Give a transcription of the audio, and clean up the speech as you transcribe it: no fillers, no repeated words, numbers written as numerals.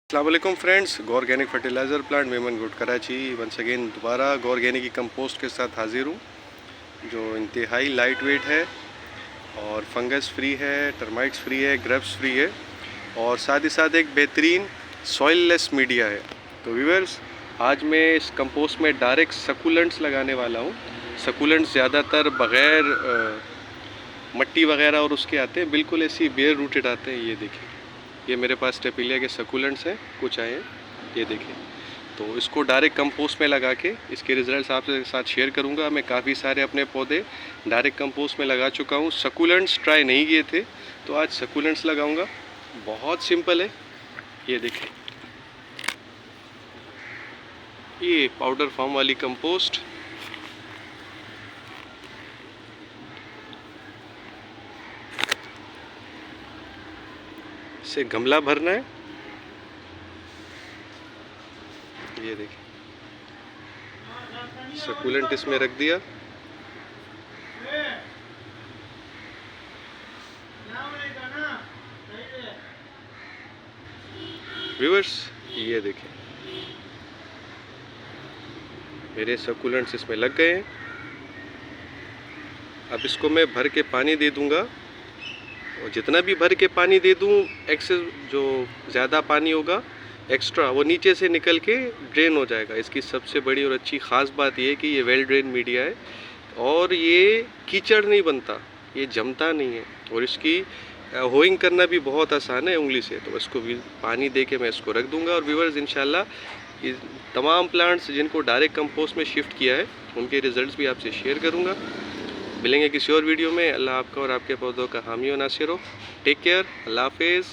अस्सलाम वालेकुम friends, go organic fertilizer plant Memon गुड कराची वंस अगेन दोबारा गो ऑर्गेनिक की कंपोस्ट के साथ हाजिर हूँ, जो इंतहाई लाइट वेट है और फंगस फ्री है, टर्माइट्स फ्री है, ग्रब्स फ्री है और साथ ही साथ एक बेहतरीन सॉइल लेस मीडिया है। तो व्यूअर्स, आज मैं इस कंपोस्ट में डायरेक्ट सकुलेंट्स लगाने वाला हूँ। सकुलेंट्स ज़्यादातर बग़ैर मट्टी वगैरह और उसके आते हैं, बिल्कुल ऐसी बेयर रूटेड आते हैं। ये देखिए, ये मेरे पास स्टेपिलिया के सकुलेंट्स हैं, कुछ आए हैं, ये देखें। तो इसको डायरेक्ट कंपोस्ट में लगा के इसके रिजल्ट्स आपके साथ शेयर करूंगा। मैं काफ़ी सारे अपने पौधे डायरेक्ट कंपोस्ट में लगा चुका हूं। सकुलेंट्स ट्राई नहीं किए थे, तो आज सकुलेंट्स लगाऊंगा। बहुत सिंपल है, ये देखें, ये पाउडर फॉर्म वाली कंपोस्ट। इसे गमला भरना है, ये देखिए, सकुलेंट इसमें रख दिया। व्यूअर्स, ये देखें, मेरे सकुलेंट्स इसमें लग गए हैं। अब इसको मैं भर के पानी दे दूंगा और जितना भी भर के पानी दे दूं, एक्सेस जो ज़्यादा पानी होगा एक्स्ट्रा, वो नीचे से निकल के ड्रेन हो जाएगा। इसकी सबसे बड़ी और अच्छी ख़ास बात ये है कि ये वेल ड्रेन मीडिया है और ये कीचड़ नहीं बनता, ये जमता नहीं है और इसकी होइंग करना भी बहुत आसान है उंगली से। तो इसको भी पानी दे के मैं इसको रख दूंगा और व्यूअर्स, इंशाल्लाह ये तमाम प्लांट्स जिनको डायरेक्ट कंपोस्ट में शिफ्ट किया है उनके रिजल्ट्स भी आपसे शेयर करूंगा। मिलेंगे किसी और वीडियो में। अल्लाह आपका और आपके पौधों का हामी और नासिर हो। टेक केयर, अल्लाह हाफिज़।